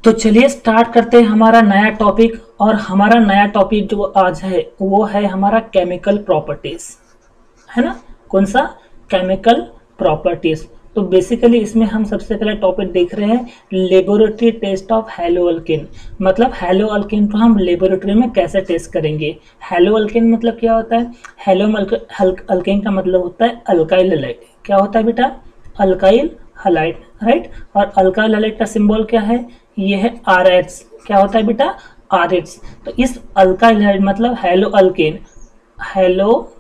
तो चलिए स्टार्ट करते हैं हमारा नया टॉपिक। और हमारा नया टॉपिक जो आज है वो है हमारा केमिकल प्रॉपर्टीज, है ना। कौन सा? Chemical properties. तो बेसिकली इसमें हम सबसे पहले टॉपिक देख रहे हैं laboratory test of haloalkane. मतलब हेलो अल्केन को हम लेबोरेटरी में कैसे टेस्ट करेंगे। हेलो अल्केन मतलब क्या होता है? हेलो अल्केन का मतलब होता है अल्काइल हैलाइड। क्या होता है बेटा? Alkyl halide, right. और अल्काइल हैलाइड का सिंबल क्या है? ये है RH। क्या होता है बेटा? RH। तो इस अल्काइल हैलाइड मतलब हेलो अल्केन, हेलो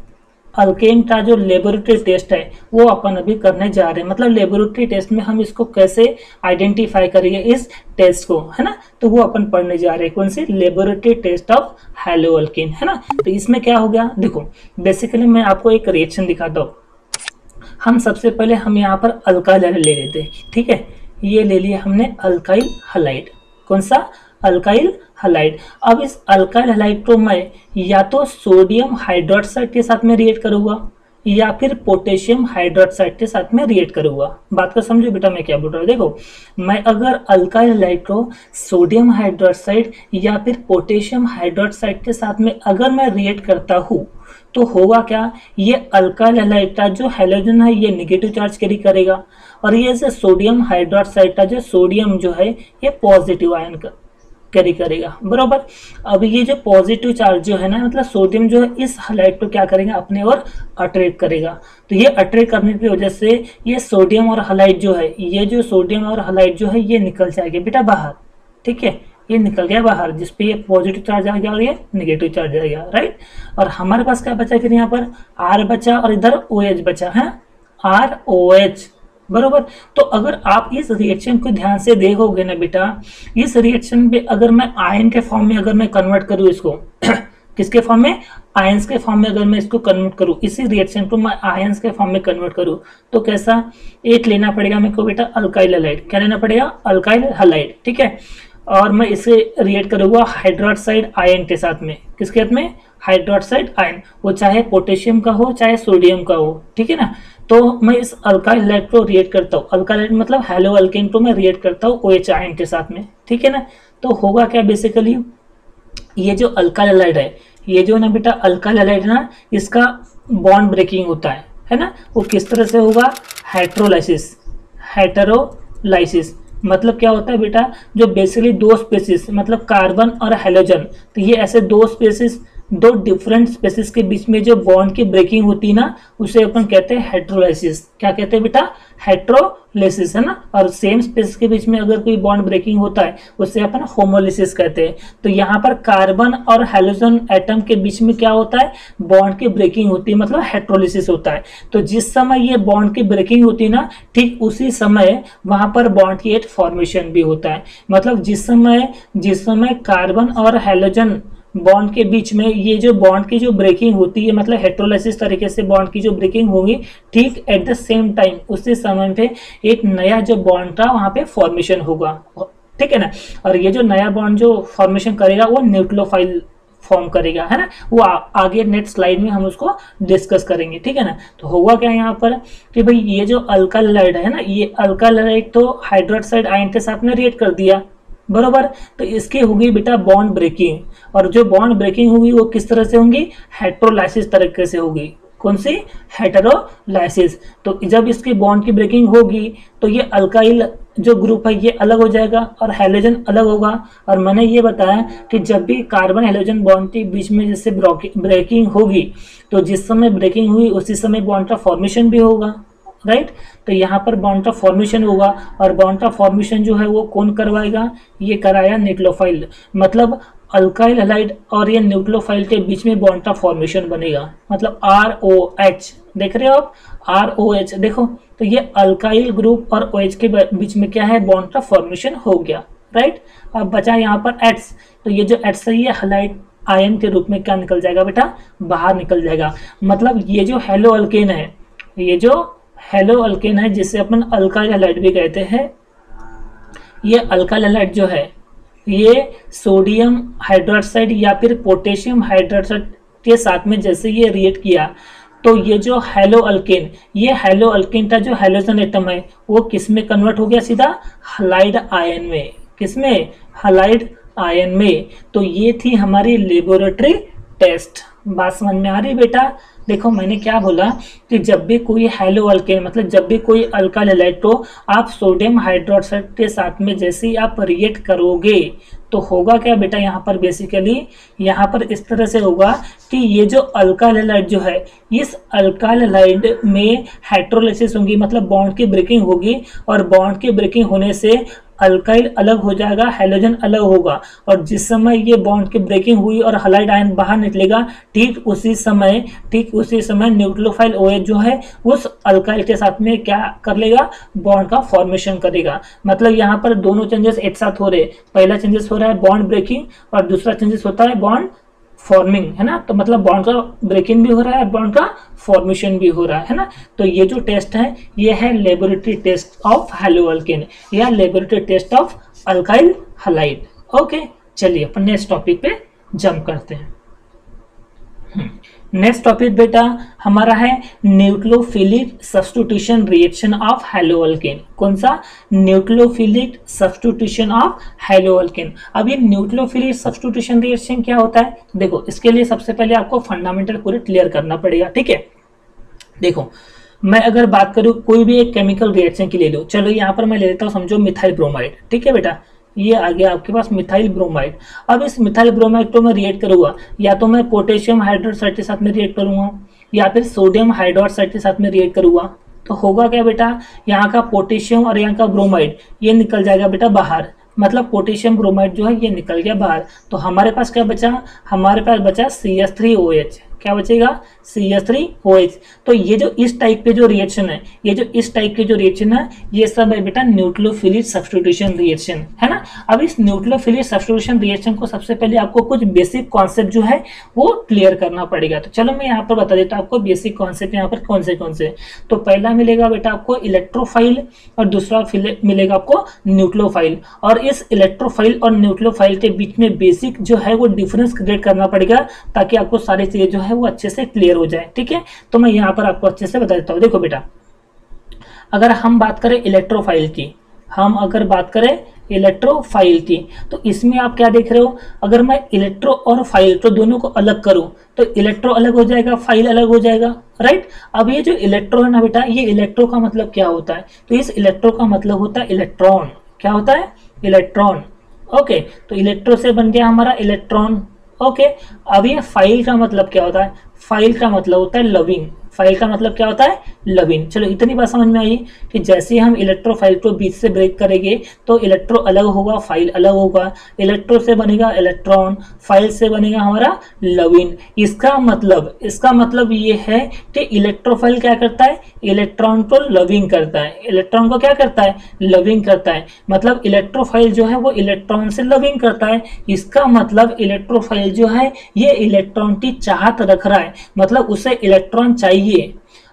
अल्केन का जो लेबोरेटरी टेस्ट है वो अपन अभी करने जा रहे हैं। मतलब लेबोरेटरी टेस्ट में हम इसको कैसे आइडेंटिफाई करेंगे इस टेस्ट को, है ना। तो वो अपन पढ़ने जा रहे हैं। कौन सी? Laboratory test of haloalkane, है ना। तो इसमें क्या हो गया, देखो बेसिकली मैं आपको एक रिएक्शन दिखाता हूँ। हम सबसे पहले हम यहाँ पर अल्काइल हैलाइड ले लेते हैं, ठीक है। ये ले लिया हमने अल्काइल हैलाइड। कौन सा? Alkyl halide. अब इस अल्काइल हैलाइड को मैं या तो सोडियम हाइड्रोक्साइड के साथ में रिएक्ट करूंगा या फिर पोटेशियम हाइड्रोक्साइड के साथ में रिएक्ट करूंगा। बात को समझो बेटा मैं क्या बोल रहा हूँ। देखो मैं अगर अल्काइल हैलाइड को सोडियम हाइड्रोक्साइड या फिर पोटेशियम हाइड्रोक्साइड के साथ में अगर मैं रिएक्ट करता हूँ तो होगा क्या, ये अल्काइल हैलाइड का जो हैलोजन है ये नेगेटिव चार्ज कैरी करेगा और ये जो सोडियम हाइड्रोक्साइड का जो सोडियम जो है ये पॉजिटिव आयन का कैरी करेगा, बरोबर। अब ये जो पॉजिटिव चार्ज जो है ना, मतलब सोडियम जो है इस हैलाइड को क्या करेगा, अपने ओर अट्रैक्ट करेगा। तो ये अट्रैक्ट करने की वजह से ये सोडियम और हैलाइड जो है, ये जो सोडियम और हैलाइड जो है ये निकल जाएगा बेटा बाहर, ठीक है। ये निकल गया बाहर, जिसपे ये पॉजिटिव चार्ज आ गया और ये नेगेटिव चार्ज आ गया, राइट। और हमारे पास क्या बचा फिर यहाँ पर? R बचा और इधर OH बचा है, ROH, बरोबर। तो अगर आप इस रिएक्शन को ध्यान से देखोगे ना बेटा, इस रिएक्शन पे अगर मैं आयन के फॉर्म में अगर मैं कन्वर्ट करूँ इसको किसके फॉर्म में? आयंस के फॉर्म में अगर मैं इसको कन्वर्ट करूँ, इसी रिएक्शन को मैं आयंस के फॉर्म में कन्वर्ट करूँ तो कैसा? एक लेना पड़ेगा मेरे को बेटा अल्काइल हैलाइड। क्या लेना पड़ेगा? अल्काइल हैलाइड, ठीक है। और मैं इसे रिएक्ट करूंगा हाइड्रोक्साइड आयन के साथ में। किसके साथ में? हाइड्रोक्साइड आयन, वो चाहे पोटेशियम का हो चाहे सोडियम का हो, ठीक है ना। तो मैं इस अल्काइल हैलाइड को रिएक्ट करता हूँ, अल्काइल हैलाइड मतलब हेलो अल्केन को मैं रिएक्ट करता हूँ OH आयन के साथ में, ठीक है ना। तो होगा क्या बेसिकली, ये जो अल्काइल हैलाइड है, ये जो ना बेटा अल्काइल हैलाइड ना, इसका बॉन्ड ब्रेकिंग होता है ना। वो किस तरह से होगा? हेटेरोलाइसिस। हेटेरोलाइसिस मतलब क्या होता है बेटा, जो बेसिकली दो स्पेसिस मतलब कार्बन और हेलोजन, तो ये ऐसे दो स्पेसिस, दो डिफरेंट स्पेसिस के बीच में जो बॉन्ड की ब्रेकिंग होती है ना, उसे अपन कहते हैं हेटेरोलाइसिस। क्या कहते हैं बेटा? हेटेरोलाइसिस, है ना। और सेम स्पेस के बीच में अगर कोई बॉन्ड ब्रेकिंग होता है उसे अपन होमोलिसिस कहते हैं। तो यहाँ पर कार्बन और हेलोजन एटम के बीच में क्या होता है? बॉन्ड की ब्रेकिंग होती है, मतलब हेटेरोलाइसिस होता है। तो जिस समय ये बॉन्ड की ब्रेकिंग होती है ना, ठीक उसी समय वहां पर बॉन्ड की एक फॉर्मेशन भी होता है। मतलब जिस समय कार्बन और हेलोजन बॉन्ड के बीच में ये जो बॉन्ड की जो ब्रेकिंग होती है, मतलब हेटेरोलाइसिस तरीके से बॉन्ड की जो ब्रेकिंग होगी, ठीक एट द सेम टाइम उसी समय पे एक नया जो बॉन्ड था वहां पे फॉर्मेशन होगा, ठीक है ना। और ये जो नया बॉन्ड जो फॉर्मेशन करेगा वो न्यूक्लियोफाइल फॉर्म करेगा, है ना। वो आगे नेक्स्ट स्लाइड में हम उसको डिस्कस करेंगे, ठीक है ना। तो होगा क्या यहाँ पर कि भाई ये जो अल्काइल हैलाइड है ना, ये अल्काइल हैलाइड तो हाइड्रोक्साइड आयन के साथ में रिएक्ट कर दिया, बरोबर। तो इसकी होगी बेटा बॉन्ड ब्रेकिंग, और जो बॉन्ड ब्रेकिंग होगी वो किस तरह से होगी? हेटेरोलाइसिस तरीके से होगी। कौन सी? हेटेरोलाइसिस। तो जब इसकी बॉन्ड की ब्रेकिंग होगी तो ये अल्काइल जो ग्रुप है ये अलग हो जाएगा और हेलोजन अलग होगा। और मैंने ये बताया कि जब भी कार्बन हेलोजन बॉन्ड के बीच में जैसे ब्रेकिंग होगी, तो जिस समय ब्रेकिंग हुई उसी समय बॉन्ड का फॉर्मेशन भी होगा, राइट। तो यहाँ पर बॉन्ड का फॉर्मेशन होगा, और बॉन्ड का फॉर्मेशन जो है वो कौन करवाएगा? ये कराया न्यूक्लियोफाइल। मतलब अल्काइल हैलाइड और ये न्यूक्लियोफाइल के बीच में बॉन्ड का फॉर्मेशन बनेगा, मतलब ROH। देख रहे हो आप? ROH देखो, तो ये अल्काइल ग्रुप और OH के बीच में क्या है? बॉन्ड का फॉर्मेशन हो गया, राइट। अब बचा यहाँ पर H। तो ये जो H है ये हैलाइड आयन के रूप में क्या निकल जाएगा बेटा? बाहर निकल जाएगा। मतलब ये जो हेलो अल्केन है, ये जो हेलो अल्केन है जिसे अपन अल्काइल हैलाइड भी कहते हैं, ये अल्काइल हैलाइड जो है ये सोडियम हाइड्रोक्साइड या फिर पोटेशियम हाइड्रोक्साइड के साथ में जैसे ये रिएक्ट किया, तो ये जो हेलो अल्केन, ये हेलो अल्केन का जो हेलोजन एटम है वो किस में कन्वर्ट हो गया? सीधा हैलाइड आयन में। किसमें, हैलाइड आयन में। तो ये थी हमारी लेबोरेटरी टेस्ट। बात समझ में आ रही बेटा। देखो मैंने क्या बोला कि जब भी कोई हैलो अल्केन मतलब जब भी कोई अल्काइल हैलाइड को आप सोडियम हाइड्रोक्साइड के साथ में जैसे ही आप रिएक्ट करोगे तो होगा क्या बेटा, यहाँ पर बेसिकली यहाँ पर इस तरह से होगा कि ये जो अल्काइल हैलाइड जो है, इस अल्काइल हैलाइड में हाइड्रोलाइसिस होगी, मतलब बॉन्ड की ब्रेकिंग होगी, और बॉन्ड की ब्रेकिंग होने से अल्काइल अलग हो जाएगा, हैलोजन अलग होगा, और जिस समय ये बॉन्ड की ब्रेकिंग हुई और हैलाइड आयन बाहर निकलेगा, ठीक उसी समय न्यूक्लियोफाइल OH जो है उस अल्काइल के साथ में क्या कर लेगा, बॉन्ड का फॉर्मेशन करेगा। मतलब यहाँ पर दोनों चेंजेस एक साथ हो रहे, पहला चेंजेस हो रहा है बॉन्ड ब्रेकिंग और दूसरा चेंजेस होता है बॉन्ड फॉर्मिंग, है ना। तो मतलब बॉन्ड का ब्रेकिंग भी हो रहा है और बॉन्ड का फॉर्मेशन भी हो रहा है ना। तो ये जो टेस्ट है ये है laboratory test of haloalkane या laboratory test of alkyl halide. Okay, चलिए अपन नेक्स्ट टॉपिक पे जंप करते हैं। नेक्स्ट टॉपिक बेटा हमारा है nucleophilic substitution reaction of haloalkane. कौन सा, nucleophilic substitution of haloalkane. अब ये न्यूक्लियोफिलिक सब्स्टिट्यूशन रिएक्शन क्या होता है, देखो इसके लिए सबसे पहले आपको फंडामेंटल पूरे क्लियर करना पड़ेगा, ठीक है। देखो मैं अगर बात करूं कोई भी एक केमिकल रिएक्शन की ले लो, चलो यहाँ पर मैं ले लेता हूँ, समझो मिथाइल ब्रोमाइड, ठीक है बेटा, ये आ गया आपके पास मिथाइल ब्रोमाइड। अब इस मिथाइल ब्रोमाइड को मैं रिएक्ट करूंगा, या तो मैं पोटेशियम हाइड्रोक्साइड के साथ में रिएक्ट करूंगा या फिर सोडियम हाइड्रोक्साइड के साथ में रिएक्ट करूंगा। तो होगा क्या बेटा, यहाँ का पोटेशियम और यहाँ का ब्रोमाइड ये निकल जाएगा बेटा बाहर, मतलब पोटेशियम ब्रोमाइड जो है ये निकल गया बाहर। तो हमारे पास क्या बचा, हमारे पास बचा CH3OH। क्या बचेगा, CH3OH। तो ये जो इस टाइप के जो रिएक्शन है, ये जो इस टाइप के जो रिएक्शन है, ये सब है बेटा न्यूक्लियोफिलिक सब्स्टिट्यूशन रिएक्शन, है ना। अब इस न्यूक्लियोफिलिक सब्स्टिट्यूशन रिएक्शन को सबसे पहले आपको कुछ बेसिक कॉन्सेप्ट जो है वो क्लियर करना पड़ेगा। तो चलो मैं यहाँ पर बता देता हूँ आपको बेसिक कॉन्सेप्ट यहाँ पर कौन से। तो पहला मिलेगा बेटा आपको इलेक्ट्रोफाइल और दूसरा मिलेगा आपको न्यूक्लियोफाइल। और इस इलेक्ट्रोफाइल और न्यूक्लियोफाइल के बीच में बेसिक जो है वो डिफरेंस क्रिएट करना पड़ेगा, ताकि आपको सारी चीजें जो है वो अच्छे से क्लियर हो जाए, ठीक है। तो मैं यहाँ पर आपको अच्छे से बता देता हूँ। देखो बेटा, अगर हम बात करें इलेक्ट्रोफाइल की, तो इसमें आप क्या देख रहे हो, अगर मैं इलेक्ट्रो और फाइल तो दोनों को अलग करूं तो इलेक्ट्रो अलग हो जाएगा, फाइल अलग हो जाएगा, राइट। अब ये जो इलेक्ट्रो है ना बेटा, ये इलेक्ट्रो का मतलब क्या होता है, तो इस इलेक्ट्रो का मतलब होता है इलेक्ट्रॉन। क्या होता है, इलेक्ट्रॉन। ओके, तो इलेक्ट्रो से बन गया हमारा इलेक्ट्रॉन। ओके, अब ये फाइल का मतलब क्या होता है, फाइल का मतलब होता है लविंग। फाइल का मतलब क्या होता है, लविंग। चलो इतनी बात समझ में आई कि जैसे हम इलेक्ट्रोफाइल को बीच से ब्रेक करेंगे तो इलेक्ट्रो अलग होगा, फाइल अलग होगा। इलेक्ट्रो से बनेगा इलेक्ट्रॉन, फाइल से बनेगा हमारा लविन। इसका मतलब ये है कि इलेक्ट्रोफाइल क्या करता है, इलेक्ट्रॉन को लविंग करता है। इलेक्ट्रॉन को क्या करता है, लविंग करता है। मतलब इलेक्ट्रोफाइल जो है वो इलेक्ट्रॉन से लविंग करता है। इसका मतलब इलेक्ट्रोफाइल जो है ये इलेक्ट्रॉन की चाहत रख रहा है, मतलब उसे इलेक्ट्रॉन चाहिए।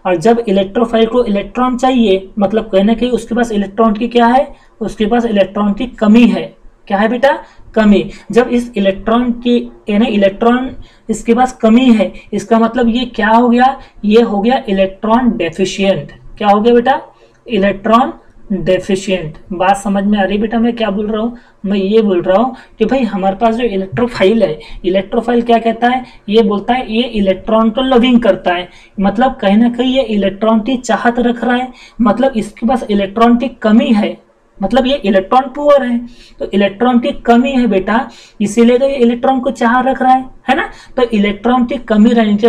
और जब इलेक्ट्रोफाइल को इलेक्ट्रॉन चाहिए, मतलब कहीं ना कहीं उसके पास इलेक्ट्रॉन की क्या है, उसके पास इलेक्ट्रॉन की कमी है। क्या है बेटा, कमी। जब इस इलेक्ट्रॉन की यानी इलेक्ट्रॉन इसके पास कमी है, इसका मतलब ये क्या हो गया, ये हो गया इलेक्ट्रॉन डेफिशिएंट। क्या हो गया बेटा, इलेक्ट्रॉन डेफिशिएंट। बात समझ में आ रही बेटा मैं क्या बोल रहा हूँ, मैं ये बोल रहा हूँ कि भाई हमारे पास जो इलेक्ट्रोफाइल है, इलेक्ट्रोफाइल क्या कहता है, ये बोलता है ये इलेक्ट्रॉन को लविंग करता है, मतलब कहीं ना कहीं ये इलेक्ट्रॉन की चाहत रख रहा है, मतलब इसके पास इलेक्ट्रॉन की कमी है, मतलब ये इलेक्ट्रॉन पुअर है। तो इलेक्ट्रॉन की कमी है बेटा, इसीलिए तो ये इलेक्ट्रॉन को चाह रख रहा है ना। तो इलेक्ट्रॉन की कमी रहने की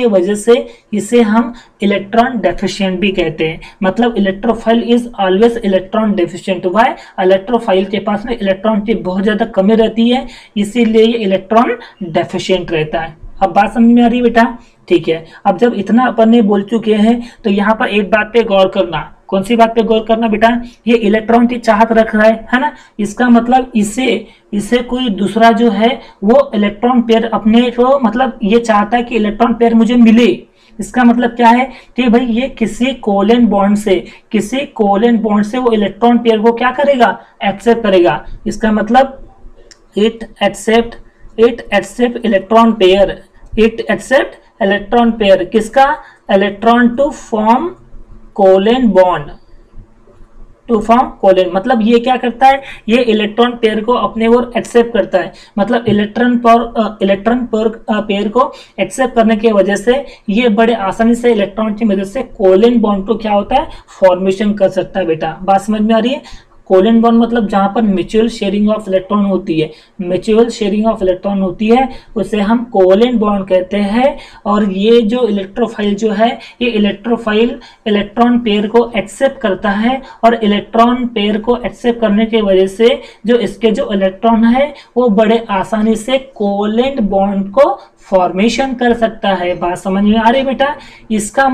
वजह से इसे हम इलेक्ट्रॉन डेफिशिएंट भी कहते हैं। मतलब electrophile is always electron deficient. Why, electrophile के पास में इलेक्ट्रॉन की बहुत ज्यादा कमी रहती है, इसीलिए ये इलेक्ट्रॉन डेफिशिएंट रहता है। अब बात समझ में आ रही है बेटा, ठीक है। अब जब इतना अपन ने बोल चुके हैं तो यहाँ पर एक बात पे गौर करना। कौन सी बात पे गौर करना बेटा, ये इलेक्ट्रॉन की चाहत रख रहा है ना। इसका मतलब इसे कोई दूसरा जो है वो इलेक्ट्रॉन पेयर अपने को, मतलब ये चाहता है कि इलेक्ट्रॉन पेयर मुझे मिले। इसका मतलब क्या है कि भाई ये किसी कोवैलेंट बॉन्ड से वो इलेक्ट्रॉन पेयर को क्या करेगा, एक्सेप्ट करेगा। इसका मतलब इट एक्सेप्ट इलेक्ट्रॉन पेयर किसका, electron to form covalent bond. To form कोलेन। मतलब ये क्या करता है, ये इलेक्ट्रॉन पेयर को अपने ओर एक्सेप्ट करता है, मतलब इलेक्ट्रॉन पेयर को एक्सेप्ट करने की वजह से ये बड़े आसानी से इलेक्ट्रॉन की मदद से कोलेन बॉन्ड को क्या होता है, फॉर्मेशन कर सकता है। बेटा बात समझ में आ रही है? कोलेन बॉन्ड मतलब जहां पर म्यूचुअल शेयरिंग ऑफ इलेक्ट्रॉन होती है, म्यूचुअल शेयरिंग ऑफ इलेक्ट्रॉन होती है, उसे हम कोलेन बॉन्ड कहते हैं। और ये जो इलेक्ट्रोफाइल जो है, ये इलेक्ट्रोफाइल इलेक्ट्रॉन पेयर को एक्सेप्ट करता है, और इलेक्ट्रॉन पेयर को एक्सेप्ट करने की वजह से जो इसके जो इलेक्ट्रॉन है वो बड़े आसानी से कोलेन बॉन्ड को फॉर्मेशन कर सकता है। बात समझ में आ रही बेटा? इसका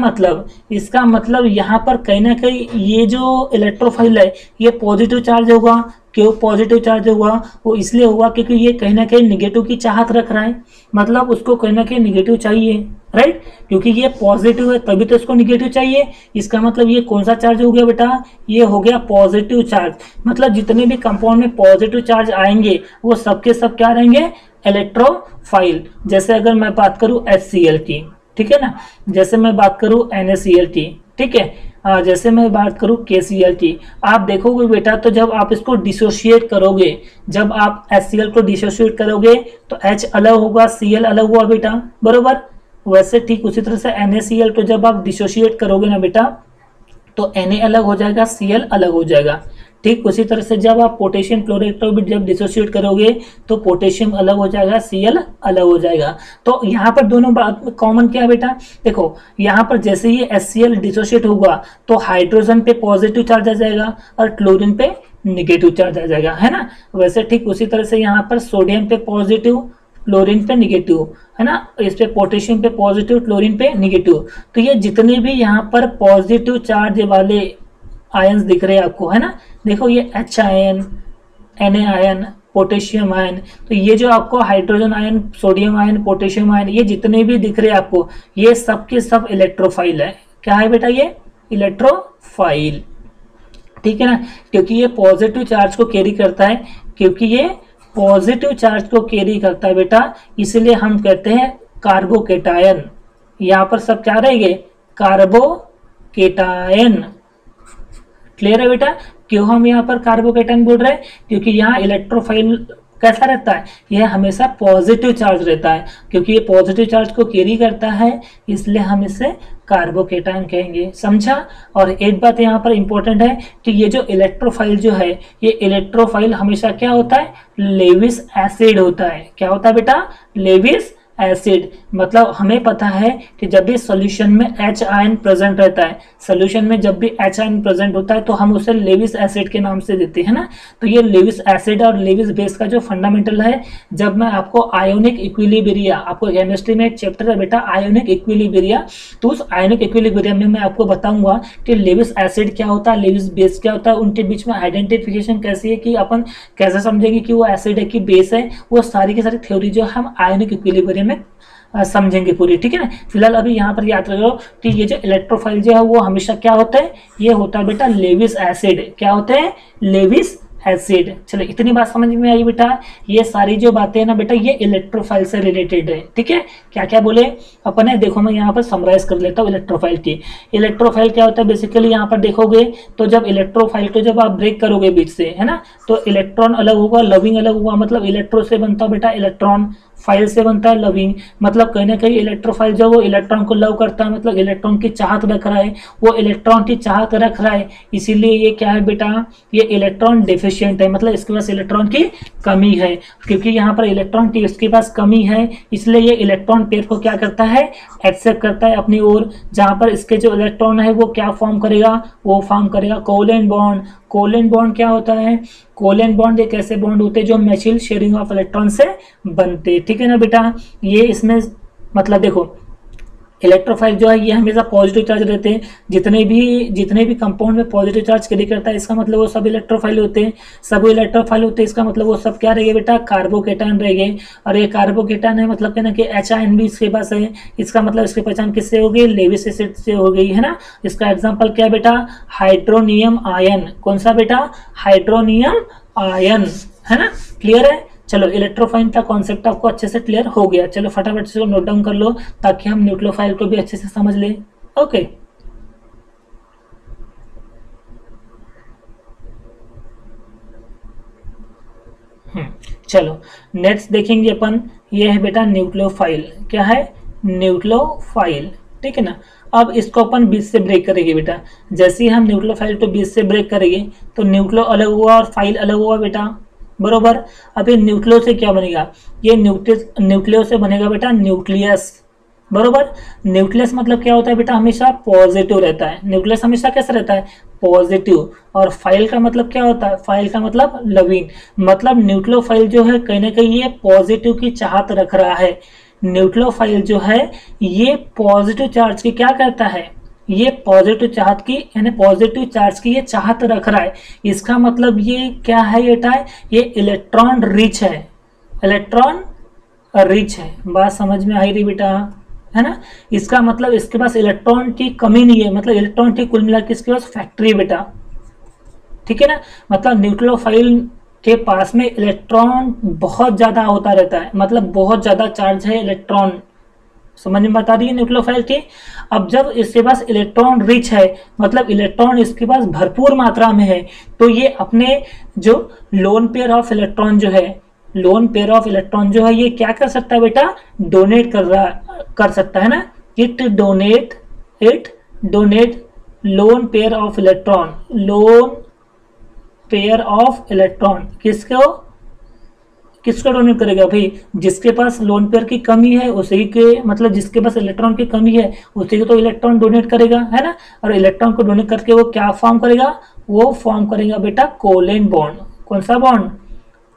मतलब यहाँ पर कहीं ना कहीं ये जो इलेक्ट्रोफाइल है ये पॉजिटिव चार्ज होगा। क्यों पॉजिटिव चार्ज होगा? वो इसलिए होगा क्योंकि ये कहीं ना कहीं निगेटिव की चाहत रख रहा है, मतलब उसको कहीं ना कहीं निगेटिव चाहिए, राइट? क्योंकि ये पॉजिटिव है तभी तो इसको निगेटिव चाहिए। इसका मतलब ये कौन सा चार्ज हो गया बेटा? ये हो गया पॉजिटिव चार्ज। मतलब जितने भी कंपाउंड में पॉजिटिव चार्ज आएंगे वो सबके सब क्या रहेंगे? इलेक्ट्रोफाइल। जैसे अगर मैं बात करूं HCl की, ठीक है ना, जैसे मैं बात करूं NaCl की, ठीक है, जैसे मैं बात करूं KCl की, आप देखोगे बेटा तो जब आप इसको डिसोशिएट करोगे, जब आप HCl को डिसोशिएट करोगे तो H अलग होगा, Cl अलग हुआ बेटा, बरोबर। वैसे ठीक उसी तरह से NaCl को जब आप डिसोशिएट करोगे ना बेटा तो Na अलग हो जाएगा, Cl अलग हो जाएगा। ठीक उसी तरह से जब आप पोटेशियम क्लोराइड को भी जब डिसोशिएट करोगे तो पोटेशियम अलग हो जाएगा, Cl अलग हो जाएगा। तो यहाँ पर दोनों बात कॉमन क्या है बेटा? देखो यहाँ पर जैसे ही HCl डिसोशिएट होगा तो हाइड्रोजन पे पॉजिटिव चार्ज आ जाएगा और क्लोरीन पे निगेटिव चार्ज आ जाएगा, है ना। वैसे ठीक उसी तरह से यहाँ पर सोडियम पे पॉजिटिव, क्लोरीन पे निगेटिव, है ना। इस पे पोटेशियम पे पॉजिटिव, क्लोरीन पे निगेटिव। तो ये जितने भी यहाँ पर पॉजिटिव चार्ज वाले आयंस दिख रहे हैं आपको, है ना, देखो ये H ion, Na ion, potassium ion, तो ये जो आपको hydrogen ion, sodium ion, potassium ion, ये जितने भी दिख रहे हैं आपको, ये सब के सब इलेक्ट्रोफाइल है। क्या है बेटा? ये इलेक्ट्रोफाइल, ठीक है ना, क्योंकि ये पॉजिटिव चार्ज को कैरी करता है, क्योंकि ये पॉजिटिव चार्ज को कैरी करता है बेटा, इसलिए हम कहते हैं कार्बोकेटायन। यहाँ पर सब क्या रहेंगे? कार्बोकेटायन। क्लियर है बेटा? क्यों हम यहाँ पर कार्बोकेटायन बोल रहे हैं? क्योंकि यहाँ इलेक्ट्रोफाइल कैसा रहता है? यह हमेशा पॉजिटिव चार्ज रहता है, क्योंकि ये पॉजिटिव चार्ज को कैरी करता है, इसलिए हम इसे कार्बोकेटायन कहेंगे। समझा? और एक बात यहाँ पर इंपॉर्टेंट है कि ये जो इलेक्ट्रोफाइल जो है, ये इलेक्ट्रोफाइल हमेशा क्या होता है? लेविस एसिड होता है। क्या होता है बेटा? Lewis acid. मतलब हमें पता है कि जब भी सॉल्यूशन में H आयन प्रेजेंट रहता है, सॉल्यूशन में जब भी H आयन प्रेजेंट होता है तो हम उसे लेविस एसिड के नाम से देते हैं ना। तो ये लेविस एसिड और लेविस बेस का जो फंडामेंटल है, जब मैं आपको आयोनिक इक्विलिब्रिया, आपको केमिस्ट्री में एक चैप्टर है बेटा आयोनिक इक्विलिब्रिया, तो उस आयोनिक इक्विलिब्रिया में मैं आपको बताऊंगा कि लेविस एसिड क्या होता है, लेविस बेस क्या होता है, उनके बीच में आइडेंटिफिकेशन कैसी है, कि अपन कैसे समझेंगे कि वो एसिड है कि बेस है, वो सारी की सारी थ्योरी जो हम आयोनिक इक्विलिब्रियम में समझेंगे पूरी, ठीक है ना। फिलहाल अभी यहाँ पर याद रखो कि ये जो इलेक्ट्रोफाइल जो है वो हमेशा क्या होता है? ये होता है बेटा लेविस एसिड। क्या होते हैं? Lewis acid. चलो इतनी बात समझ में आई बेटा। ये सारी जो बातें हैं ना बेटा, ये इलेक्ट्रोफाइल से रिलेटेड है, ठीक है। क्या क्या बोले अपन है? देखो मैं यहाँ पर समराइज कर लेता हूँ इलेक्ट्रोफाइल की। इलेक्ट्रोफाइल क्या होता है? बेसिकली यहाँ पर देखोगे तो जब इलेक्ट्रोफाइल को जब आप ब्रेक करोगे बीच से, है ना, तो इलेक्ट्रॉन अलग होगा, लविंग अलग हुआ, मतलब इलेक्ट्रो से बनता है बेटा इलेक्ट्रॉन, फाइल से बनता है लविंग। मतलब कहीं ना कहीं इलेक्ट्रोफाइल जो वो इलेक्ट्रॉन को लव करता है, मतलब इलेक्ट्रॉन की चाहत रख रहा है, वो इलेक्ट्रॉन की चाहत रख रहा है, इसीलिए ये क्या है बेटा? ये इलेक्ट्रॉन डेफिशिएंट है, मतलब इसके पास इलेक्ट्रॉन की कमी है। क्योंकि यहाँ पर इलेक्ट्रॉन की इसके पास कमी है, इसलिए ये इलेक्ट्रॉन पेयर को क्या करता है? एक्सेप्ट करता है अपनी ओर। जहां पर इसके जो इलेक्ट्रॉन है वो क्या फॉर्म करेगा? वो फॉर्म करेगा कोवेलेंट बॉन्ड। कोवेलेंट बॉन्ड क्या होता है? कोवेलेंट बॉन्ड एक ऐसे बॉन्ड होते हैं जो म्यूचुअल शेयरिंग ऑफ इलेक्ट्रॉन से बनते, ठीक है ना बेटा। ये इसमें मतलब देखो इलेक्ट्रोफाइल जो है ये हमेशा पॉजिटिव चार्ज रहते हैं। जितने भी कंपाउंड में पॉजिटिव चार्ज कैरी करता है, इसका मतलब वो सब इलेक्ट्रोफाइल होते हैं। सब इलेक्ट्रोफाइल होते हैं, इसका मतलब वो सब क्या रहेंगे बेटा? कार्बोकेटायन रहेंगे। और ये कार्बोकेटायन है, मतलब कहना कि H आयन भी इसके पास है, इसका मतलब इसकी पहचान किससे हो गई? लेविस एसिड से हो गई, है ना। इसका एग्जाम्पल क्या है बेटा? Hydronium ion. कौन सा बेटा? हाइड्रोनियम आयन, है ना। क्लियर है? चलो इलेक्ट्रोफाइल का कॉन्सेप्ट आपको अच्छे से क्लियर हो गया। चलो फटाफट से नोट डाउन कर लो ताकि हम न्यूक्लियोफाइल को भी अच्छे से समझ लें। ओके चलो नेक्स्ट देखेंगे अपन, ये है बेटा न्यूक्लियोफाइल। क्या है? न्यूक्लियोफाइल। ठीक है ना। अब इसको अपन बीच से ब्रेक करेंगे बेटा। जैसे ही हम न्यूक्लियोफाइल को बीच से ब्रेक करेंगे तो न्यूक्लियो अलग हुआ और फाइल अलग हुआ बेटा, बरोबर। अब ये न्यूक्लियो से क्या बनेगा? ये न्यूक्लियो से बनेगा बेटा न्यूक्लियस, बरोबर। न्यूक्लियस मतलब क्या होता है बेटा? हमेशा पॉजिटिव रहता है। न्यूक्लियस हमेशा कैसा रहता है? पॉजिटिव। और फाइल का मतलब क्या होता है? फाइल का मतलब लवीन। मतलब न्यूक्लियोफाइल जो है कहीं ना कहीं ये पॉजिटिव की चाहत रख रहा है। न्यूक्लियोफाइल जो है ये पॉजिटिव चार्ज की क्या करता है? ये पॉजिटिव चाहत की यानी पॉजिटिव चार्ज की ये चाहत रख रहा है। इसका मतलब ये क्या है बेटा? ये इलेक्ट्रॉन रिच है। इलेक्ट्रॉन रिच है। बात समझ में आई रही बेटा? है ना। इसका मतलब इसके पास इलेक्ट्रॉन की कमी नहीं है। मतलब इलेक्ट्रॉन की कुल मिला के इसके पास फैक्ट्री है बेटा। ठीक है ना। मतलब न्यूक्लियोफाइल के पास में इलेक्ट्रॉन बहुत ज्यादा होता रहता है। मतलब बहुत ज्यादा चार्ज है इलेक्ट्रॉन। समझ में बता रही है न्यूक्लियोफाइल की। अब जब इसके पास इलेक्ट्रॉन रिच है मतलब इलेक्ट्रॉन इसके पास भरपूर मात्रा में है, तो ये अपने जो लोन पेयर ऑफ इलेक्ट्रॉन जो है, लोन पेयर ऑफ इलेक्ट्रॉन जो है ये क्या कर सकता है बेटा? डोनेट कर सकता है ना। It donate lone pair of electron, lone pair of electron किसको किसको डोनेट करेगा भाई? जिसके पास लोन पेयर की कमी है उसी के, मतलब जिसके पास इलेक्ट्रॉन की कमी है उसी को तो इलेक्ट्रॉन डोनेट करेगा, है ना। और इलेक्ट्रॉन को डोनेट करके वो क्या फॉर्म करेगा? वो फॉर्म करेगा बेटा कोवेलेंट बॉन्ड। कौन सा बॉन्ड?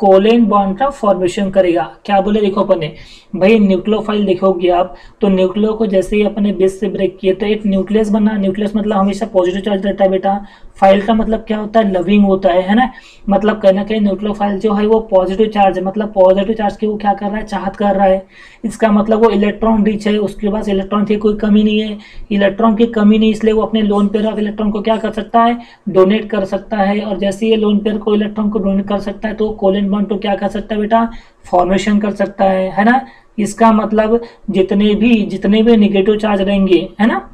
कोवेलेंट बॉन्ड का फॉर्मेशन करेगा। क्या बोले देखो अपने भाई, न्यूक्लियोफाइल देखोगे आप तो न्यूक्लियो को जैसे ही अपने बेस से ब्रेक किए तो एक न्यूक्लियस बना। न्यूक्लियस मतलब हमेशा पॉजिटिव चार्ज रहता है बेटा। फाइल का मतलब क्या होता है? लविंग होता है ना। मतलब कहीं ना कहीं न्यूक्लियोफाइल जो है वो पॉजिटिव चार्ज है। मतलब पॉजिटिव चार्ज की वो क्या कर रहा है? चाहत कर रहा है। इसका मतलब वो इलेक्ट्रॉन रिच है, उसके पास इलेक्ट्रॉन की कोई कमी नहीं है। इलेक्ट्रॉन की कमी नहीं, इसलिए वो अपने लोन पेयर ऑफ इलेक्ट्रॉन को क्या कर सकता है? डोनेट कर सकता है। और जैसे ये लोन पेयर को इलेक्ट्रॉन को डोनेट कर सकता है तो कोवेलेंट बॉन्ड तो क्या कर सकता है बेटा? फॉर्मेशन कर सकता है ना। इसका मतलब जितने भी निगेटिव चार्ज रहेंगे, है ना,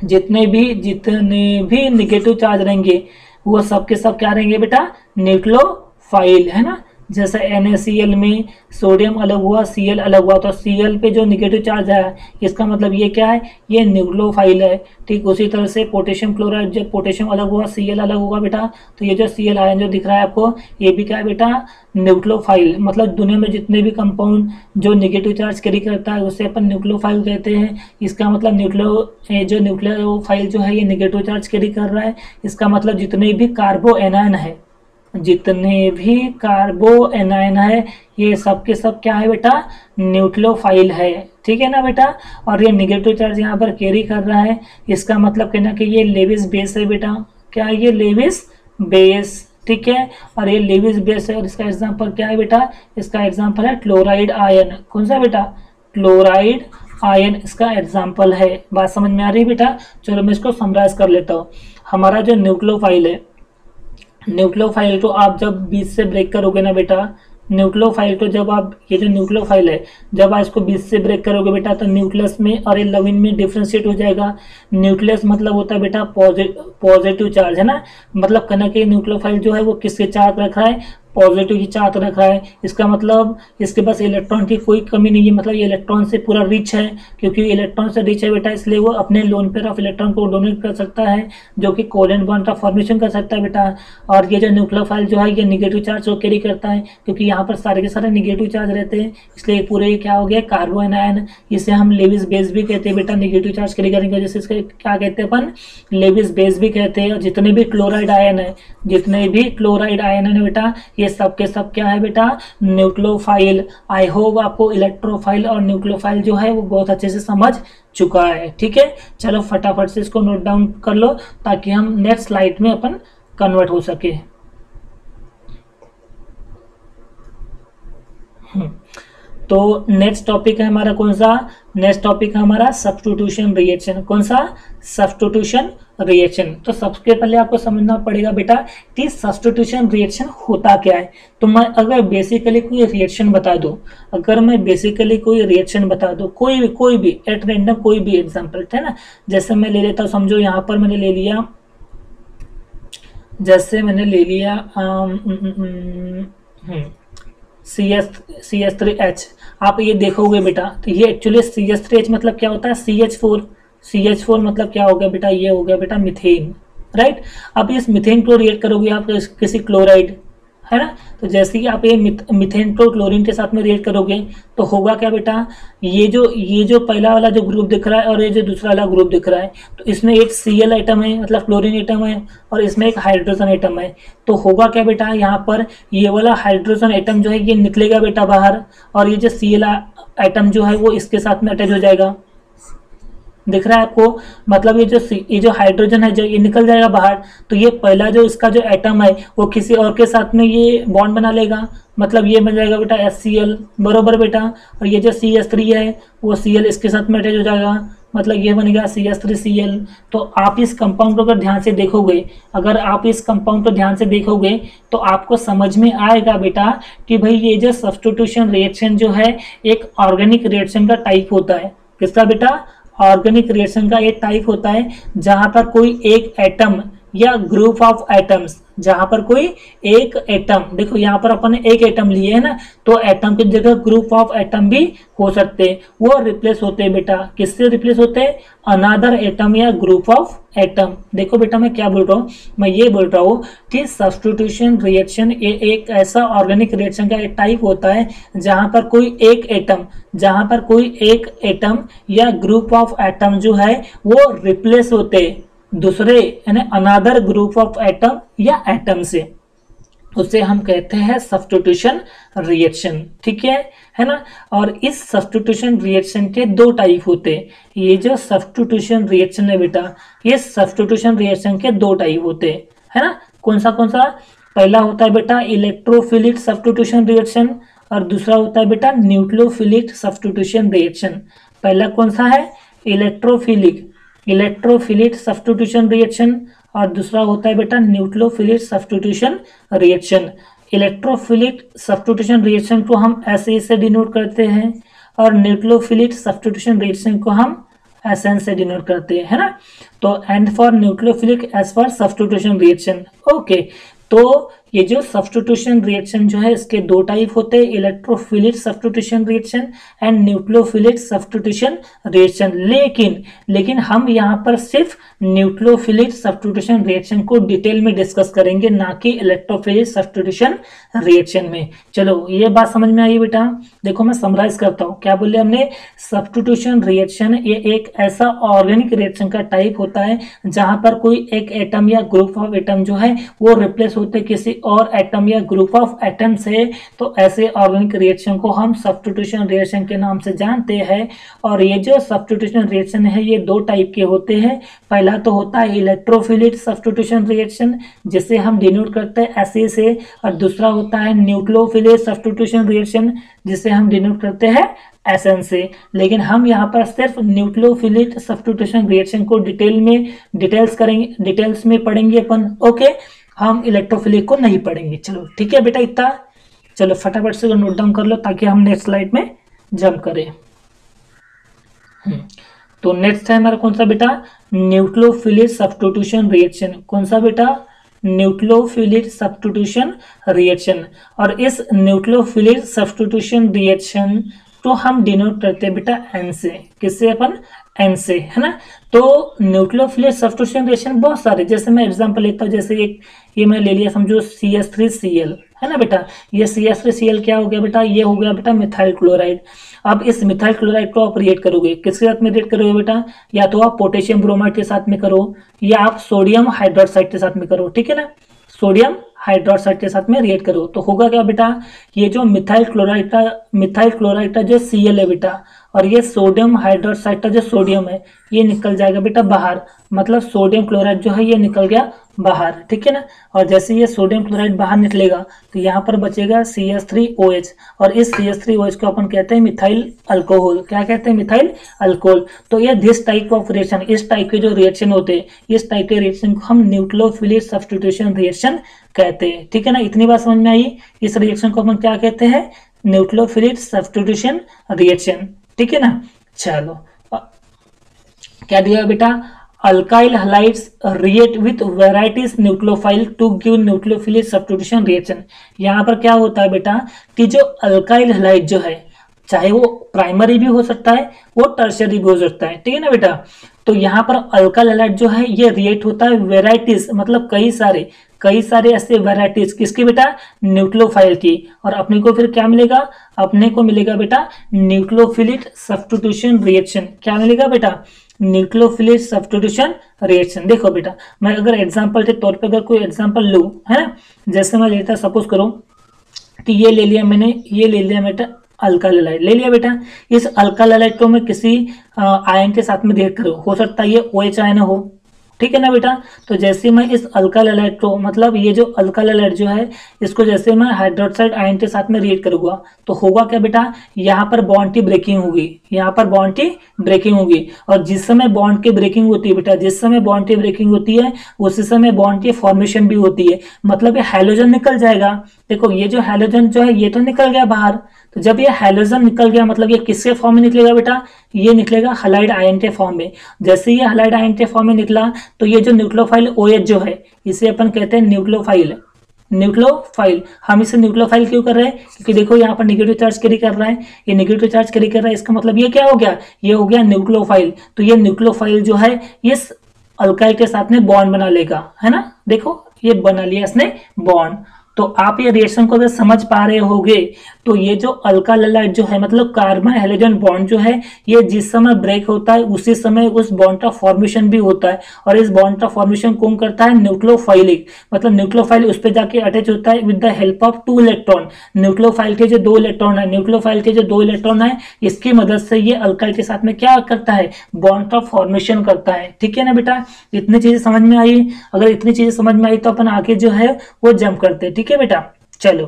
जितने भी निगेटिव चार्ज रहेंगे वो सब के सब क्या रहेंगे बेटा? न्यूक्लियोफाइल, है ना। जैसे NaCl में सोडियम अलग हुआ, Cl अलग हुआ, तो Cl पे जो निगेटिव चार्ज है इसका मतलब ये क्या है? ये न्यूक्लियोफाइल है। ठीक उसी तरह से पोटेशियम क्लोराइड, जब पोटेशियम अलग हुआ Cl अलग होगा बेटा, तो ये जो Cl आयन जो दिख रहा है आपको ये भी क्या है बेटा? न्यूक्लियोफाइल। मतलब दुनिया में जितने भी कंपाउंड जो निगेटिव चार्ज कैरी करता है उसे अपन न्यूक्लियोफाइल कहते हैं। इसका मतलब न्यूक्लियोफाइल जो है ये निगेटिव चार्ज कैरी कर रहा है। इसका मतलब जितने भी कार्बो एनायन है ये सब के सब क्या है बेटा? न्यूक्लियोफाइल है। ठीक है ना बेटा। और ये निगेटिव चार्ज यहाँ पर कैरी कर रहा है। इसका मतलब कहना कि ये लेविस बेस है बेटा। क्या है? ये लेविस बेस। ठीक है। और ये लेविस बेस है और इसका एग्जांपल क्या है बेटा? इसका एग्जांपल है क्लोराइड आयन। कौन सा बेटा? क्लोराइड आयन इसका एग्जांपल है। बात समझ में आ रही है बेटा? चलो मैं इसको समराइज कर लेता हूँ। हमारा जो न्यूक्लियोफाइल है, न्यूक्लियोफाइल को आप जब बीच से ब्रेक करोगे ना बेटा, न्यूक्लियोफाइल को जब आप, ये जो न्यूक्लियोफाइल है जब आप इसको बीच से ब्रेक करोगे बेटा तो न्यूक्लियस में और ये लविन में डिफ्रेंशिएट हो जाएगा। न्यूक्लियस मतलब होता है बेटा पॉजिटिव चार्ज, है ना। मतलब कहना कि न्यूक्लियोफाइल जो है वो किसके चार्ज रख रहा है? पॉजिटिव की चार्ज रख रहा है। इसका मतलब इसके पास इलेक्ट्रॉन की कोई कमी नहीं है। मतलब ये इलेक्ट्रॉन से पूरा रिच है। क्योंकि इलेक्ट्रॉन से रिच है बेटा इसलिए वो अपने लोन पेयर ऑफ इलेक्ट्रॉन को डोनेट कर सकता है, जो कि कोवेलेंट बॉन्ड का फॉर्मेशन कर सकता है बेटा। और ये जो न्यूक्लियोफाइल जो है ये निगेटिव चार्ज को कैरी करता है, क्योंकि यहाँ पर सारे के सारे निगेटिव चार्ज रहते हैं। इसलिए पूरे क्या हो गया? कार्बो एनायन। इसे हम लेविस बेस भी कहते हैं बेटा। निगेटिव चार्ज कैरी करेंगे जैसे इसके क्या कहते हैं अपन? लेविस बेस भी कहते हैं। और जितने भी क्लोराइड आयन है बेटा ये सब के सब क्या है बेटा? न्यूक्लियोफाइल। आई होप आपको इलेक्ट्रोफाइल और न्यूक्लियोफाइल जो है वो बहुत अच्छे से समझ चुका है। ठीक है। चलो फटाफट से इसको नोट डाउन कर लो ताकि हम नेक्स्ट स्लाइड में अपन कन्वर्ट हो सके। तो नेक्स्ट टॉपिक है हमारा कौन सा? नेक्स्ट टॉपिक है हमारा सब्स्टिट्यूशन रिएक्शन। कौन सा? Substitution reaction. तो सबसे पहले आपको समझना पड़ेगा बेटा कि सब्स्टिट्यूशन रिएक्शन होता क्या है। तो मैं अगर बेसिकली कोई रिएक्शन बता दूं, कोई भी एट रैंडम कोई भी एग्जांपल, है ना। जैसे मैं ले लेता हूं, समझो यहाँ पर मैंने ले लिया, CH3H। आप ये देखोगे बेटा, तो ये एक्चुअली CH3H मतलब क्या होता है, CH4 मतलब क्या हो गया बेटा, ये हो गया बेटा मीथेन, राइट। अब इस मीथेन को रिएक्ट करोगे आप किसी क्लोराइड, है ना। तो जैसे कि आप ये मीथेन को क्लोरीन के साथ में रिएक्ट करोगे तो होगा क्या बेटा, ये जो पहला वाला जो ग्रुप दिख रहा है और ये जो दूसरा वाला ग्रुप दिख रहा है, तो इसमें एक Cl एटम है, मतलब क्लोरीन एटम है, और इसमें एक हाइड्रोजन एटम है। तो होगा क्या बेटा, यहाँ पर ये वाला हाइड्रोजन एटम जो है ये निकलेगा बेटा बाहर, और ये जो Cl एटम जो है वो इसके साथ में अटैच हो जाएगा। दिख रहा है आपको, मतलब ये जो हाइड्रोजन है जो ये निकल जाएगा बाहर, तो ये पहला जो इसका जो एटम है वो किसी और के साथ में ये बॉन्ड बना लेगा, मतलब ये बन जाएगा बेटा HCl, बरोबर बेटा। और ये जो CH3 है वो Cl इसके साथ में अटैच हो जाएगा, मतलब ये बनेगा CH3Cl। तो आप इस कंपाउंड को अगर ध्यान से देखोगे, तो आपको समझ में आएगा बेटा कि भाई ये जो सब्स्टिट्यूशन रिएक्शन जो है एक ऑर्गेनिक रिएक्शन का टाइप होता है। किसका बेटा, ऑर्गेनिक रिएक्शन का एक टाइप होता है जहां पर कोई एक एटम या ग्रुप ऑफ एटम्स, जहां पर कोई एक एटम, देखो यहाँ पर अपन ने एक एटम लिए है ना, तो एटम की जगह ग्रुप ऑफ एटम भी हो सकते हैं, वो रिप्लेस होते हैं बेटा। किससे रिप्लेस होते हैं, अनदर एटम या ग्रुप ऑफ एटम। देखो बेटा मैं क्या बोल रहा हूँ, मैं ये बोल रहा हूँ कि सब्स्टिट्यूशन रिएक्शन एक ऐसा ऑर्गेनिक रिएक्शन का एक टाइप होता है जहां पर कोई एक एटम या ग्रुप ऑफ एटम जो है वो रिप्लेस होते दूसरे यानी अनदर ग्रुप ऑफ एटम या एटम से, उसे हम कहते हैं सब्स्टिट्यूशन रिएक्शन। ठीक है ना। और इस सब्स्टिट्यूशन रिएक्शन के दो टाइप होते हैं। ये जो सब्स्टिट्यूशन रिएक्शन है बेटा, ये सब्स्टिट्यूशन रिएक्शन के दो टाइप होते हैं, है ना। कौन सा पहला होता है बेटा इलेक्ट्रोफिलिक सब्स्टिट्यूशन रिएक्शन, और दूसरा होता है बेटा न्यूक्लियोफिलिक सब्स्टिट्यूशन रिएक्शन। पहला कौन सा है, इलेक्ट्रोफिलिक सब्स्टिट्यूशन रिएक्शन, और दूसरा होता है बेटा nucleophilic substitution reaction. Electrophilic substitution reaction को हम ऐसे से डिनोट करते हैं, और न्यूक्लियोफिलिक सब्स्टिट्यूशन रिएक्शन को हम SN से डिनोट करते हैं, है ना। तो and for nucleophilic, S for substitution reaction. Okay, तो ये जो सब्स्टिट्यूशन रिएक्शन जो है इसके दो टाइप होते हैं, electrophilic substitution reaction and nucleophilic substitution reaction. लेकिन हम यहाँ पर सिर्फ न्यूक्लियोफिलिक सब्स्टिट्यूशन रिएक्शन को डिटेल में डिस्कस करेंगे, ना कि इलेक्ट्रोफिलिक सब्स्टिट्यूशन रिएक्शन में। चलो ये बात समझ में आई बेटा। देखो मैं समराइज करता हूँ, क्या बोले हमने, सब्स्टिट्यूशन रिएक्शन ये एक ऐसा ऑर्गेनिक रिएक्शन का टाइप होता है जहां पर कोई एक एटम या ग्रुप ऑफ एटम जो है वो रिप्लेस होते किसी और एटम या ग्रुप ऑफ एटम से। तो ऐसे ऑर्गेनिक रिएक्शन को हम सब्स्टिट्यूशन रिएक्शन के नाम से जानते हैं। और ये जो सब्स्टिट्यूशन रिएक्शन है ये दो टाइप के होते हैं। पहला तो होता है इलेक्ट्रोफिलिक सब्स्टिट्यूशन रिएक्शन, जिसे हम डिनोट करते हैं ऐसे से, और दूसरा होता है न्यूक्लियोफिलिक सब्स्टिट्यूशन रिएक्शन, जिसे हम डिनोट करते हैं SN से। लेकिन हम यहाँ पर सिर्फ न्यूक्लियोफिलिक सब्स्टिट्यूशन रिएक्शन को डिटेल्स में पढ़ेंगे अपन। ओके, हम इलेक्ट्रोफिलिक को नहीं पढ़ेंगे। चलो ठीक है बेटा, इतना चलो फटाफट से नोट डाउन कर लो ताकि हम नेक्स्ट स्लाइड में जंप करें। तो नेक्स्ट है हमारा कौन सा बेटा, न्यूक्लियोफिलिक सब्स्टिट्यूशन रिएक्शन। कौन सा बेटा, न्यूक्लियोफिलिक सब्स्टिट्यूशन रिएक्शन। और इस न्यूक्लियोफिलिक सब्स्टिट्यूशन रिएक्शन तो हम डिनोट करते हैं बेटा N से। किससे, अपन N से, है ना। तो न्यूक्लियोफिलिक सब्स्टिट्यूशन रिएक्शन बहुत सारे, जैसे मैं एग्जांपल लेता हूँ, जैसे ये मैं ले लिया समझो CH3Cl, है ना बेटा। ये CH3Cl क्या हो गया बेटा, ये हो गया बेटा मिथाइल क्लोराइड। अब इस मिथाइल क्लोराइड को आप रिएक्ट करोगे, किसके साथ में रिएक्ट करोगे बेटा, या तो आप पोटेशियम ब्रोमाइड के साथ में करो, या आप सोडियम हाइड्रोक्साइड के साथ में करो। ठीक है ना, सोडियम हाइड्रोक्साइड के साथ में रिएक्ट करो तो होगा क्या बेटा, ये जो मिथाइल क्लोराइड का जो Cl है बेटा, और ये सोडियम हाइड्रोक्साइड का जो सोडियम है ये निकल जाएगा बेटा बाहर, मतलब सोडियम क्लोराइड जो है ये निकल गया बाहर। ठीक है ना। और जैसे ये सोडियम क्लोराइड बाहर निकलेगा तो यहाँ पर बचेगा CH3OH, और इस CH3OH को अपन कहते हैं मिथाइल अल्कोहल। क्या कहते हैं, मिथाइल अल्कोहल। तो ये दिस टाइप ऑफ रिएक्शन, इस टाइप के जो रिएक्शन होते हैं, इस टाइप के रिएक्शन को हम न्यूक्लियोफिलिक सब्स्टिट्यूशन रिएक्शन कहते हैं। ठीक है ना, इतनी बात समझ में आई। इस रिएक्शन को अपन क्या कहते हैं, न्यूक्लियोफिलिक सब्स्टिट्यूशन रिएक्शन। ठीक है ना। चलो क्या दिया बेटा, alkyl halides react with varieties nucleophile to give nucleophilic substitution reaction. यहाँ पर क्या होता है बेटा कि जो अल्काइल हलाइड जो है, चाहे वो प्राइमरी भी हो सकता है, वो टर्शियरी भी हो सकता है, ठीक है ना बेटा। तो यहाँ पर अल्काइल हलाइड जो है ये रिएक्ट होता है वेराइटीज, मतलब कई सारे ऐसे वेराइटीज किसकी बेटा, न्यूक्लियोफाइल की। और अपने को फिर क्या मिलेगा, अपने को मिलेगा बेटा न्यूक्लियोफिलिक सब्स्टिट्यूशन रिएक्शन। क्या मिलेगा बेटा, न्यूक्लियोफिलिक सब्स्टिट्यूशन रिएक्शन। देखो बेटा, मैं अगर एग्जांपल के तौर पे अगर कोई एग्जांपल लूं, है ना, जैसे मैं लेता, सपोज करो कि ये ले लिया मैंने, ये ले लिया बेटा अल्काइल हलाइड ले लिया बेटा। इस अल्काइल हलाइड को मैं किसी आयन के साथ में रिएक्ट करूँ, हो सकता है ये OH आयन हो, ठीक है ना बेटा। तो जैसे मैं इस अल्काइल हलाइड को, मतलब ये जो अल्काइल हलाइड जो है, इसको जैसे मैं हाइड्रोक्साइड आयन के साथ में रिएक्ट करूंगा तो होगा क्या बेटा, यहाँ पर बॉन्ड की ब्रेकिंग होगी, यहाँ पर बॉन्ड की ब्रेकिंग होगी। और जिस समय बॉन्ड की ब्रेकिंग होती है बेटा, जिस समय बॉन्ड की ब्रेकिंग होती है उसी समय बॉन्ड की फॉर्मेशन भी होती है, मतलब ये हैलोजन निकल जाएगा। देखो ये जो हैलोजन जो है ये तो निकल गया बाहर, तो जब ये हैलोजन निकल गया मतलब ये किसके फॉर्म में निकलेगा बेटा, ये निकलेगा हलाइड आयन के फॉर्म में। जैसे ये हलाइड आयन के फॉर्म में निकला तो ये जो न्यूक्लियोफाइल OH जो है इसे अपन कहते हैं न्यूक्लियोफाइल। हम इसे न्यूक्लियोफाइल क्यों कर रहे हैं, क्योंकि देखो यहाँ पर नेगेटिव चार्ज कैरी कर रहा है, ये नेगेटिव चार्ज कैरी कर रहा है, इसका मतलब ये क्या हो गया, ये हो गया न्यूक्लियोफाइल। तो ये न्यूक्लियोफाइल जो है इस अल्काइल के साथ में बॉन्ड बना लेगा, है ना। देखो ये बना लिया इसने बॉन्ड। तो आप ये रिएक्शन को अगर समझ पा रहे होगे तो ये जो अल्काइल हलाइड जो है, मतलब कार्बन हाइड्रोजन बॉन्ड जो है, ये जिस समय ब्रेक होता है उसी समय उस बॉन्ड का फॉर्मेशन भी होता है। और इस बॉन्ड का फॉर्मेशन कौन करता है, न्यूक्लियोफाइलिक, मतलब न्यूक्लियोफाइल उस पर जाके अटैच होता है with the help of 2 electron. Nucleophile के जो 2 इलेक्ट्रॉन है, न्यूक्लियोफाइल के जो 2 इलेक्ट्रॉन है, इसकी मदद से ये अल्काइल के साथ में क्या करता है, बॉन्ड का फॉर्मेशन करता है, ठीक है ना बेटा। इतनी चीजें समझ में आई, अगर इतनी चीजें समझ में आई तो अपन आगे जो है वो जंप करते हैं, ठीक है बेटा। चलो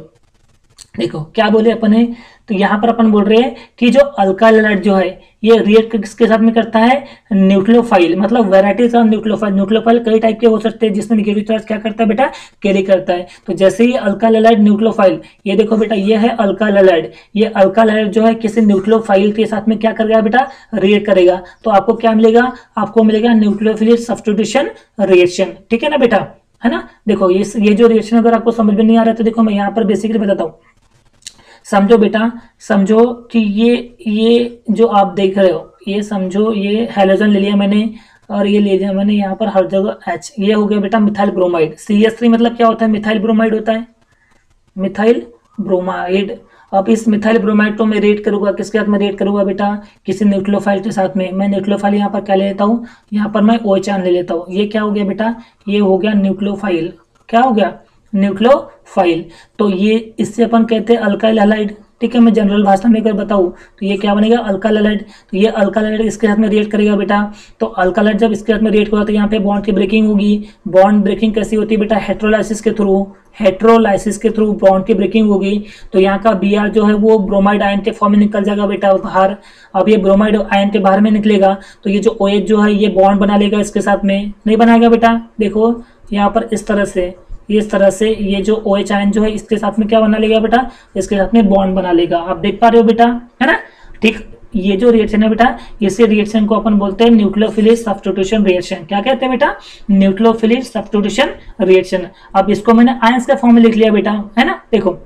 देखो क्या बोले अपन है, तो यहाँ पर अपन बोल रहे हैं कि जो अल्काइल हलाइड जो है ये रिएक्ट किसके साथ में करता है, न्यूक्लियोफाइल, मतलब वेराइटीज ऑफ न्यूक्लियोफाइल। न्यूक्लियोफाइल कई टाइप के हो सकते हैं जिसमें नेगेटिव चार्ज क्या करता है बेटा, कैरी करता है। तो जैसे ये अल्काइल हलाइड न्यूक्लियोफाइल, ये देखो बेटा ये है अल्काइल हलाइड, ये अल्काइल हलाइड जो है किसी न्यूक्लियोफाइल के साथ में क्या करेगा बेटा, रिएक्ट करेगा। तो आपको क्या मिलेगा, आपको मिलेगा न्यूक्लियोफिलिक सब्स्टिट्यूशन रिएक्शन, ठीक है ना बेटा, है ना। देखो ये जो रिएक्शन अगर आपको समझ में नहीं आ रहा है तो देखो मैं यहाँ पर बेसिकली बताता हूँ। समझो बेटा, समझो कि ये जो आप देख रहे हो, ये समझो ये हैलोजन ले लिया मैंने और ये ले लिया मैंने यहाँ पर हर जगह H, ये हो गया बेटा मिथाइल ब्रोमाइड। CH3 मतलब क्या होता है, मिथाइल ब्रोमाइड होता है, मिथाइल ब्रोमाइड। अब इस मिथाइल ब्रोमाइड को मैं रेट करूंगा, किसके साथ में रेट करूंगा बेटा, किसी न्यूक्लियोफाइल के साथ में। मैं न्यूक्लियोफाइल यहाँ पर क्या ले लेता हूँ, यहाँ पर मैं OH ले लेता हूँ। ये क्या हो गया बेटा, ये हो गया न्यूक्लियोफाइल, क्या हो गया, न्यूक्लियोफाइल। तो ये इससे अपन कहते हैं अल्काइल हलाइड, ठीक है। मैं जनरल भाषा में अगर बताऊं तो ये क्या बनेगा, अल्काइल हलाइड। तो ये अल्काइल हलाइड इसके साथ में रिएक्ट करेगा बेटा। तो अल्काइल हलाइड जब इसके साथ में रिएक्ट होगा तो यहाँ पे बॉन्ड की ब्रेकिंग होगी। बॉन्ड ब्रेकिंग कैसी होती है बेटा, हेट्रोलाइसिस के थ्रू, हेट्रोलाइसिस के थ्रू बॉन्ड की ब्रेकिंग होगी। तो यहाँ का Br जो है वो ब्रोमाइड आयन के फॉर्म में निकल जाएगा बेटा बाहर। अब ये ब्रोमाइड आयन के बाहर में निकलेगा तो ये जो OH जो है ये बॉन्ड बना लेगा इसके साथ में, नहीं बनाएगा बेटा। देखो यहाँ पर इस तरह से ये जो OH आयन जो है इसके साथ में क्या बना लेगा बेटा, इसके साथ में बॉन्ड बना लेगा। आप देख पा रहे हो बेटा, है ना, ठीक। ये जो रिएक्शन है बेटा, इसी रिएक्शन को अपन बोलते हैं न्यूक्लियोफिलिक सब्स्टिट्यूशन रिएक्शन। क्या कहते हैं बेटा, न्यूक्लियोफिलिक सब्स्टिट्यूशन रिएक्शन। अब इसको मैंने आयंस के फॉर्म में लिख लिया बेटा, है ना। देखो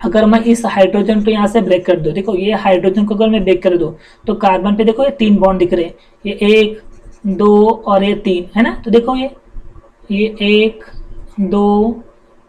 अगर मैं इस हाइड्रोजन को यहाँ से ब्रेक कर दूं, देखो ये हाइड्रोजन को अगर मैं ब्रेक कर दूं तो कार्बन पे देखो ये 3 बॉन्ड दिख रहे हैं, ये 1 2 और ये 3, है ना। तो देखो ये 1 2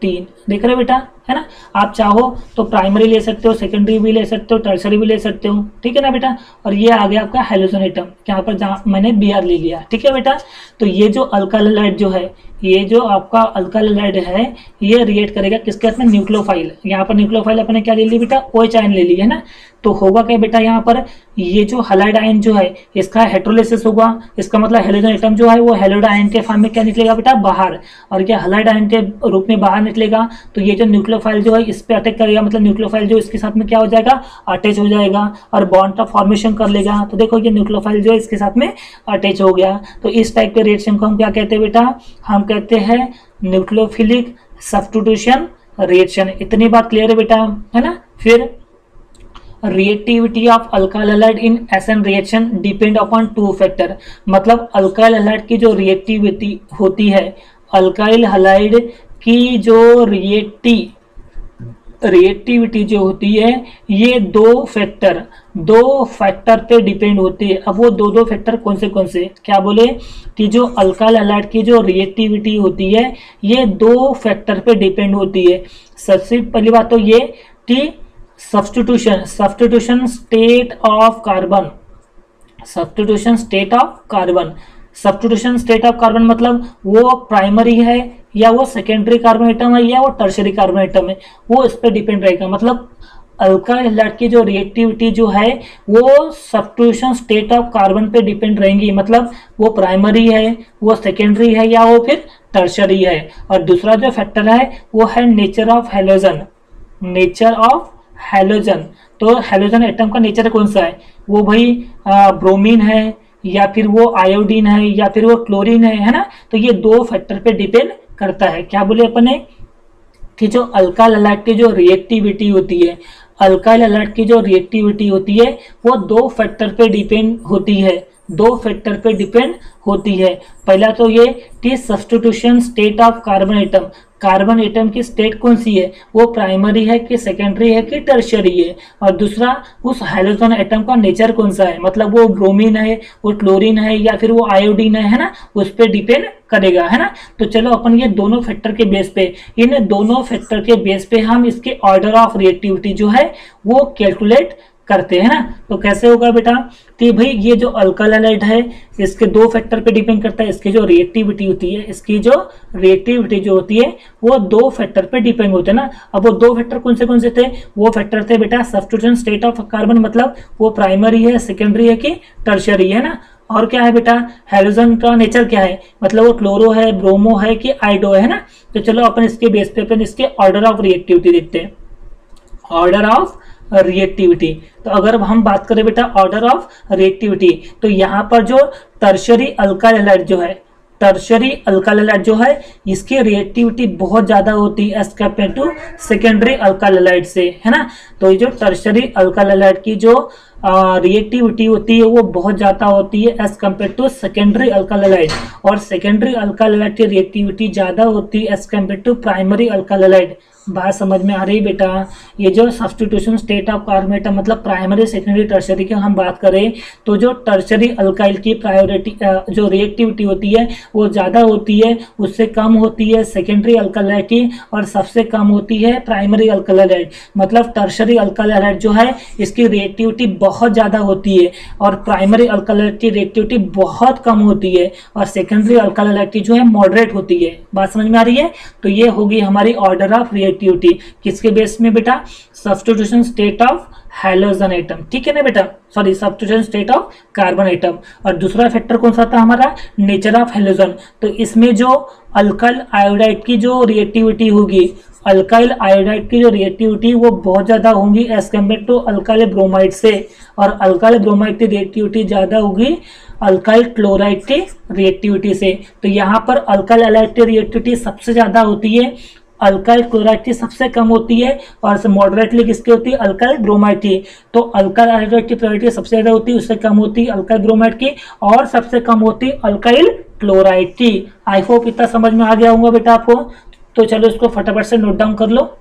3 देख रहे हो बेटा, है ना। आप चाहो तो प्राइमरी ले सकते हो, सेकेंडरी भी ले सकते हो, टर्सरी भी ले सकते हो, ठीक है ना बेटा। और ये आ गया आपका हैलोजन एटम, यहाँ पर जहाँ मैंने Br ले लिया, ठीक है बेटा। तो ये जो अल्काइल हलाइड जो है, ये जो आपका अल्काइल हलाइड है ये रिएक्ट करेगा किसके साथ में, न्यूक्लियोफाइल। यहाँ पर न्यूक्लियोफाइल अपने क्या ले ली बेटा, OH आयन ले ली, है ना। तो होगा क्या बेटा, यहाँ पर ये जो हलाइड आयन जो है इसका हेट्रोलाइसिस होगा, इसका मतलब हैलोजन एटम जो है वो हैलाइड आयन के फॉर्म में क्या निकलेगा बेटा, बाहर। और ये हलाइड आयन के रूप में बाहर निकलेगा तो ये जो न्यूक्लियोफाइल जो है इस पे अटैक करेगा, मतलब न्यूक्लियोफाइल जो इसके साथ में क्या हो जाएगा, अटैच हो जाएगा और बॉन्ड का फॉर्मेशन कर लेगा। तो देखो ये न्यूक्लियोफाइल जो है इसके साथ में अटैच हो गया। तो इस टाइप के रिएक्शन को हम क्या कहते हैं बेटा, हम कहते हैं न्यूक्लियोफिलिक सब्स्टिट्यूशन रिएक्शन। इतनी बात क्लियर है बेटा, है ना। फिर reactivity of alkyl halide in SN reaction depend upon two factor. मतलब अल्काइल हैलाइड की जो रिएक्टिविटी होती है, अल्काइल हैलाइड की जो रिएक्टिविटी जो होती है, ये दो फैक्टर पे डिपेंड होती है। अब वो दो फैक्टर कौन से क्या बोले कि जो अल्काइल हैलाइड की जो रिएक्टिविटी होती है ये दो फैक्टर पे डिपेंड होती है। सबसे पहली बात तो ये कि substitution state of carbon. Substitution state of carbon मतलब वो प्राइमरी है या वो सेकेंडरी कार्बन एटम है या वो टर्शियरी कार्बन एटम है, वो इस पे डिपेंड रहेगा। मतलब अल्काइल हैलाइड की जो रिएक्टिविटी जो है वो सब्स्टिट्यूशन स्टेट ऑफ कार्बन पे डिपेंड रहेंगी। मतलब वो प्राइमरी है, वो सेकेंडरी है या वो फिर टर्शियरी है। और दूसरा जो फैक्टर है वो है नेचर ऑफ हैलोजन। तो हैलोजन एटम का नेचर कौन सा है, वो भाई ब्रोमीन है या फिर वो आयोडीन है या फिर वो क्लोरीन है ना। तो ये दो फैक्टर पे डिपेंड करता है। क्या बोले अपन ने कि जो अल्काइल हैलाइड की जो रिएक्टिविटी होती है, अल्काइल हैलाइड की जो रिएक्टिविटी होती है वो दो फैक्टर पे डिपेंड होती है। पहला तो ये कि substitution state of carbon atom की स्टेट कौन सी है, वो प्राइमरी है कि सेकेंडरी है कि टर्शियरी है। और दूसरा उस हैलोजन एटम का नेचर कौन सा है, मतलब वो ब्रोमीन है, वो क्लोरीन है या फिर वो आयोडीन है ना, उस पर डिपेंड करेगा, है ना। तो चलो अपन ये दोनों फैक्टर के बेस पे, इन दोनों फैक्टर के बेस पे हम इसके ऑर्डर ऑफ रिएक्टिविटी जो है वो कैलकुलेट करते हैं ना। तो कैसे होगा बेटा कि भाई ये जो अल्काइल हैलाइड है इसके दो फैक्टर पे डिपेंड करता है। इसकी जो रिएक्टिविटी होती है, वो दो फैक्टर पे डिपेंड होते हैं ना। अब वो दो फैक्टर कौन से थे, वो फैक्टर थे बेटा सब्स्टिट्यूशन स्टेट ऑफ कार्बन, मतलब वो प्राइमरी है, सेकेंडरी है कि टर्शियरी है ना। और क्या है बेटा, हैलोजन का नेचर क्या है, मतलब वो क्लोरो है, ब्रोमो है कि आइडो है ना। तो चलो अपन इसके बेस पे अपन इसके ऑर्डर ऑफ रिएक्टिविटी देखते हैं। ऑर्डर ऑफ रिएक्टिविटी, तो अगर हम बात करें बेटा ऑर्डर ऑफ रिएक्टिविटी, तो यहाँ पर जो टर्शियरी अल्काइल हैलाइड जो है इसकी रिएक्टिविटी बहुत ज्यादा होती है as compare to secondary alkyl halide से, है ना। तो ये जो टर्शियरी अल्काइल हैलाइड की जो रिएक्टिविटी होती है वो बहुत ज्यादा होती है as compare to secondary alkyl halide. और सेकेंडरी अल्काइल हैलाइड की रिएक्टिविटी ज्यादा होती है as compare to primary alkyl halide. बात समझ में आ रही बेटा। ये जो सब्स्टिट्यूशन स्टेट ऑफ कार्बन मतलब प्राइमरी सेकेंडरी टर्शियरी की हम बात करें तो जो टर्शियरी अल्काइल की प्रायोरिटी जो रिएक्टिविटी होती है वो ज़्यादा होती है, उससे कम होती है सेकेंडरी अल्काइल की और सबसे कम होती है प्राइमरी अल्काइल हैलाइड। मतलब टर्शियरी अल्काइल हैलाइड जो है इसकी रिएक्टिविटी बहुत ज़्यादा होती है और प्राइमरी अल्काइल हैलाइड की रिएक्टिविटी बहुत कम होती है और सेकेंडरी अल्काइल हैलाइड की जो है मॉडरेट होती है। बात समझ में आ रही है। तो ये होगी हमारी ऑर्डर ऑफ रिएक्टिविटी किसके बेस में बेटा, substitution state of halogen atom, ठीक है ना बेटा, sorry substitution state of carbon atom. और दूसरा फैक्टर कौन सा था हमारा, नेचर ऑफ हैलोजन। तो इसमें जो अल्काइल आयोडाइड की जो रिएक्टिविटी होगी, अल्काइल आयोडाइड की जो रिएक्टिविटी वो बहुत ज्यादा होंगी as compare to alkyl bromide से, और अल्काइल ब्रोमाइड की रिएक्टिविटी ज्यादा होगी अल्काइल क्लोराइड की रिएक्टिविटी से। तो यहाँ पर अल्काइल हैलाइड की रिएक्टिविटी सबसे ज्यादा होती है, अल्काइल क्लोराइड की सबसे कम होती है और मॉडरेटली किसकी होती है, अल्काइल ब्रोमाइड की। तो अल्काइल आयोडाइड की प्रायोरिटी सबसे ज्यादा होती है, उससे कम होती है अल्काइल ब्रोमाइड की और सबसे कम होती है अल्काइल क्लोराइड की। आई होप इतना समझ में आ गया होगा बेटा आपको। तो चलो इसको फटाफट से नोट डाउन कर लो।